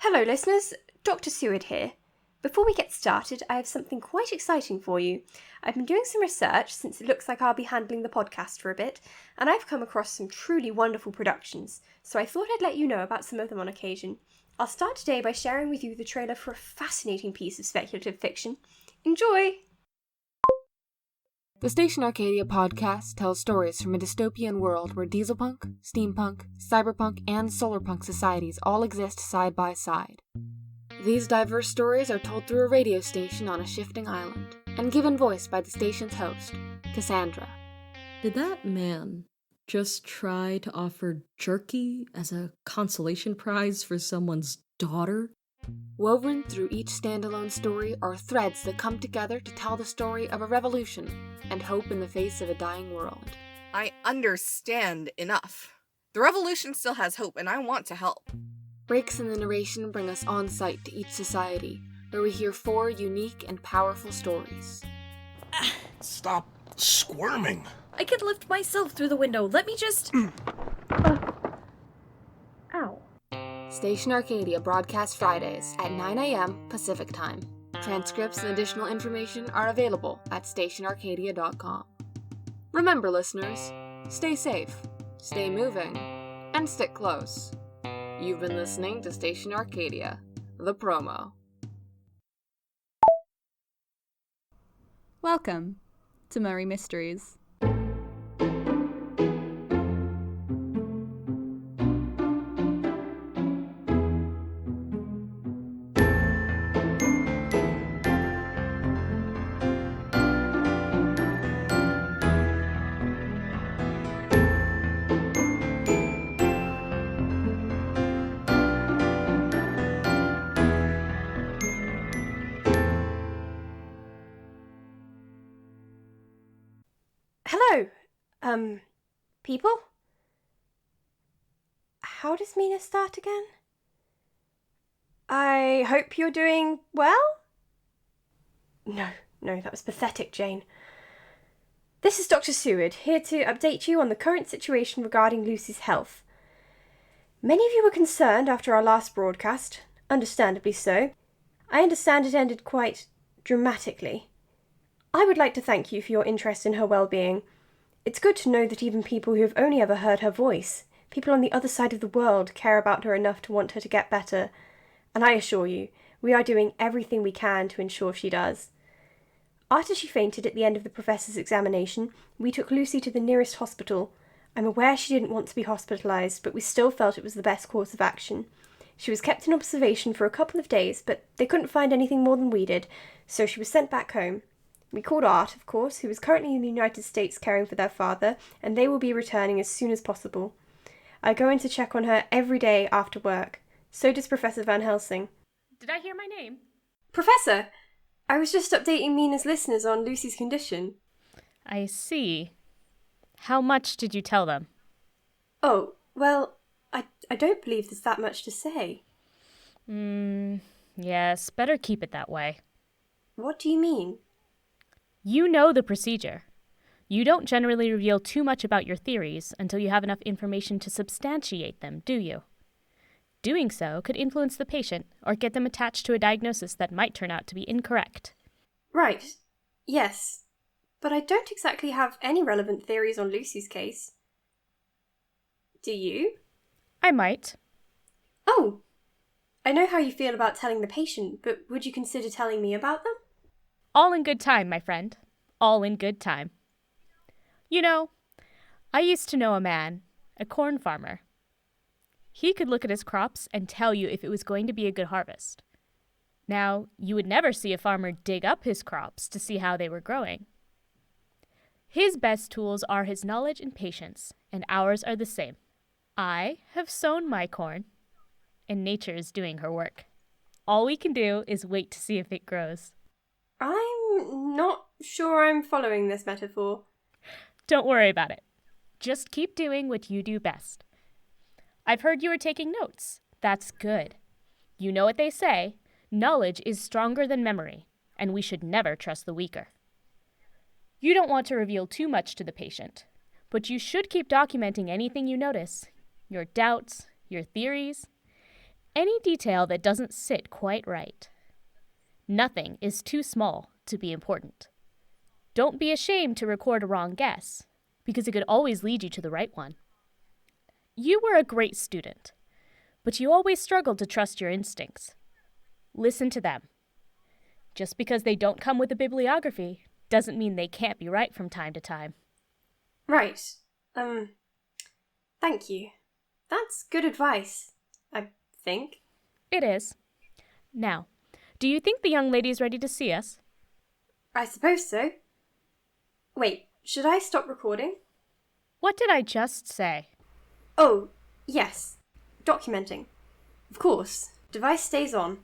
Hello listeners, Dr. Seward here. Before we get started, I have something quite exciting for you. I've been doing some research since it looks like I'll be handling the podcast for a bit, and I've come across some truly wonderful productions, so I thought I'd let you know about some of them on occasion. I'll start today by sharing with you the trailer for a fascinating piece of speculative fiction. Enjoy! The Station Arcadia podcast tells stories from a dystopian world where dieselpunk, steampunk, cyberpunk, and solarpunk societies all exist side by side. These diverse stories are told through a radio station on a shifting island, and given voice by the station's host, Cassandra. Did that man just try to offer jerky as a consolation prize for someone's daughter? Woven through each standalone story are threads that come together to tell the story of a revolution and hope in the face of a dying world. I understand enough. The revolution still has hope, and I want to help. Breaks in the narration bring us on site to each society, where we hear 4 unique and powerful stories. Stop squirming. I can lift myself through the window. Let me just... Ow. Station Arcadia broadcasts Fridays at 9 a.m. Pacific Time. Transcripts and additional information are available at stationarcadia.com. Remember, listeners, stay safe, stay moving, and stick close. You've been listening to Station Arcadia, the promo. Welcome to Murray Mysteries. Hello, people? How does Mina start again? I hope you're doing well? No, that was pathetic, Jane. This is Dr. Seward, here to update you on the current situation regarding Lucy's health. Many of you were concerned after our last broadcast, understandably so. I understand it ended quite dramatically. I would like to thank you for your interest in her well-being. It's good to know that even people who have only ever heard her voice, people on the other side of the world, care about her enough to want her to get better. And I assure you, we are doing everything we can to ensure she does. After she fainted at the end of the professor's examination, we took Lucy to the nearest hospital. I'm aware she didn't want to be hospitalised, but we still felt it was the best course of action. She was kept in observation for a couple of days, but they couldn't find anything more than we did, so she was sent back home. We called Art, of course, who is currently in the United States caring for their father, and they will be returning as soon as possible. I go in to check on her every day after work. So does Professor Van Helsing. Did I hear my name? Professor! I was just updating Mina's listeners on Lucy's condition. I see. How much did you tell them? Oh, well, I don't believe there's that much to say. Yes, better keep it that way. What do you mean? You know the procedure. You don't generally reveal too much about your theories until you have enough information to substantiate them, do you? Doing so could influence the patient or get them attached to a diagnosis that might turn out to be incorrect. Right. Yes. But I don't exactly have any relevant theories on Lucy's case. Do you? I might. Oh! I know how you feel about telling the patient, but would you consider telling me about them? All in good time, my friend. All in good time. You know, I used to know a man, a corn farmer. He could look at his crops and tell you if it was going to be a good harvest. Now, you would never see a farmer dig up his crops to see how they were growing. His best tools are his knowledge and patience, and ours are the same. I have sown my corn, and nature is doing her work. All we can do is wait to see if it grows. I'm not sure I'm following this metaphor. Don't worry about it. Just keep doing what you do best. I've heard you are taking notes. That's good. You know what they say, knowledge is stronger than memory, and we should never trust the weaker. You don't want to reveal too much to the patient, but you should keep documenting anything you notice, your doubts, your theories, any detail that doesn't sit quite right. Nothing is too small to be important. Don't be ashamed to record a wrong guess, because it could always lead you to the right one. You were a great student, but you always struggled to trust your instincts. Listen to them. Just because they don't come with a bibliography doesn't mean they can't be right from time to time. Right. Thank you. That's good advice, I think. It is. Now, do you think the young lady is ready to see us? I suppose so. Wait, should I stop recording? What did I just say? Oh, yes. Documenting. Of course. Device stays on.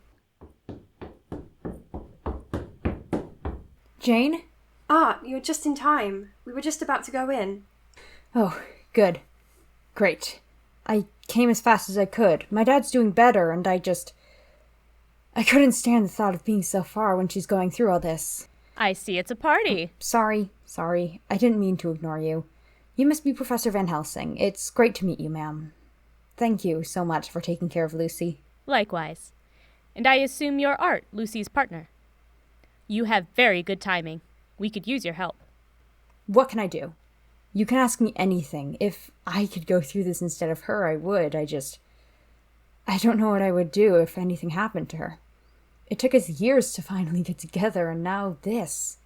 Jane? Ah, you're just in time. We were just about to go in. Oh, good. Great. I came as fast as I could. My dad's doing better, and I couldn't stand the thought of being so far when she's going through all this. I see it's a party. Sorry. I didn't mean to ignore you. You must be Professor Van Helsing. It's great to meet you, ma'am. Thank you so much for taking care of Lucy. Likewise. And I assume you're Art, Lucy's partner. You have very good timing. We could use your help. What can I do? You can ask me anything. If I could go through this instead of her, I would. I don't know what I would do if anything happened to her. It took us years to finally get together, and now this.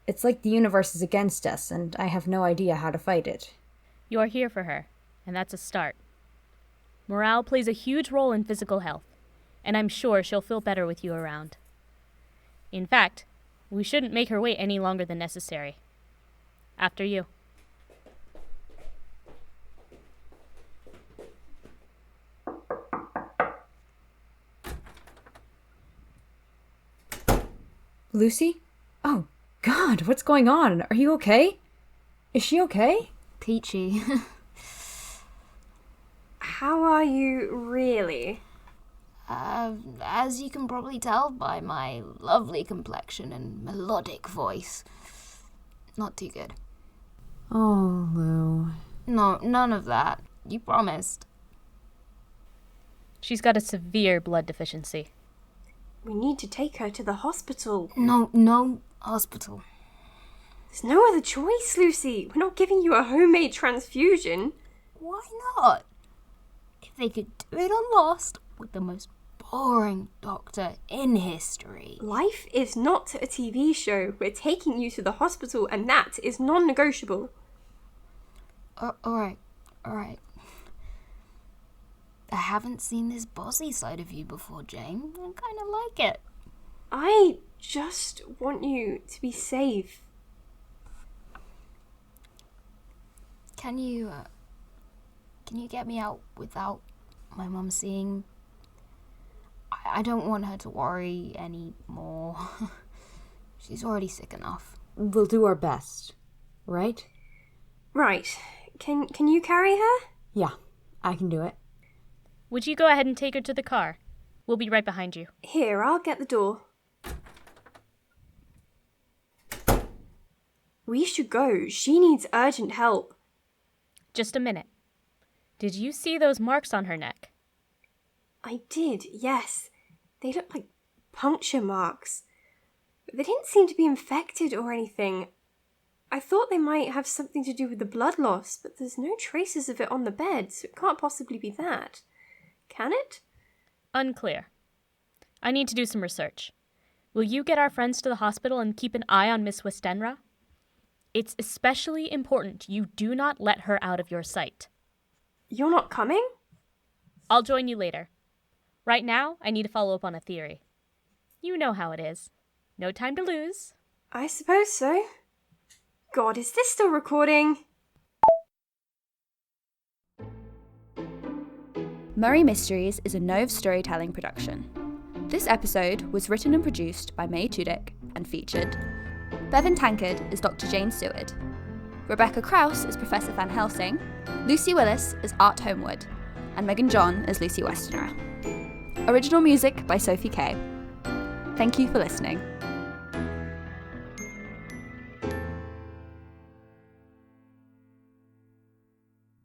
It's like the universe is against us, and I have no idea how to fight it. You're here for her, and that's a start. Morale plays a huge role in physical health, and I'm sure she'll feel better with you around. In fact, we shouldn't make her wait any longer than necessary. After you. Lucy? Oh, God, what's going on? Are you okay? Is she okay? Peachy. How are you really? As you can probably tell by my lovely complexion and melodic voice. Not too good. Oh, Lou. No, none of that. You promised. She's got a severe blood deficiency. We need to take her to the hospital. No hospital. There's no other choice, Lucy. We're not giving you a homemade transfusion. Why not? If they could do it on Lost with the most boring doctor in history. Life is not a TV show. We're taking you to the hospital, and that is non-negotiable. Alright. I haven't seen this bossy side of you before, Jane. I kind of like it. I just want you to be safe. Can you get me out without my mum seeing? I don't want her to worry anymore. She's already sick enough. We'll do our best, right? Right. Can you carry her? Yeah, I can do it. Would you go ahead and take her to the car? We'll be right behind you. Here, I'll get the door. We should go. She needs urgent help. Just a minute. Did you see those marks on her neck? I did, yes. They look like puncture marks. They didn't seem to be infected or anything. I thought they might have something to do with the blood loss, but there's no traces of it on the bed, so it can't possibly be that. Can it? Unclear. I need to do some research. Will you get our friends to the hospital and keep an eye on Miss Westenra? It's especially important you do not let her out of your sight. You're not coming? I'll join you later. Right now, I need to follow up on a theory. You know how it is. No time to lose. I suppose so. God, is this still recording? Murray Mysteries is a Nove storytelling production. This episode was written and produced by May Tudyk and featured Bevan Tankard as Dr. Jane Seward, Rebecca Krause as Professor Van Helsing, Lucy Willis as Art Homewood, and Megan John as Lucy Westenra. Original music by Sophie Kay. Thank you for listening.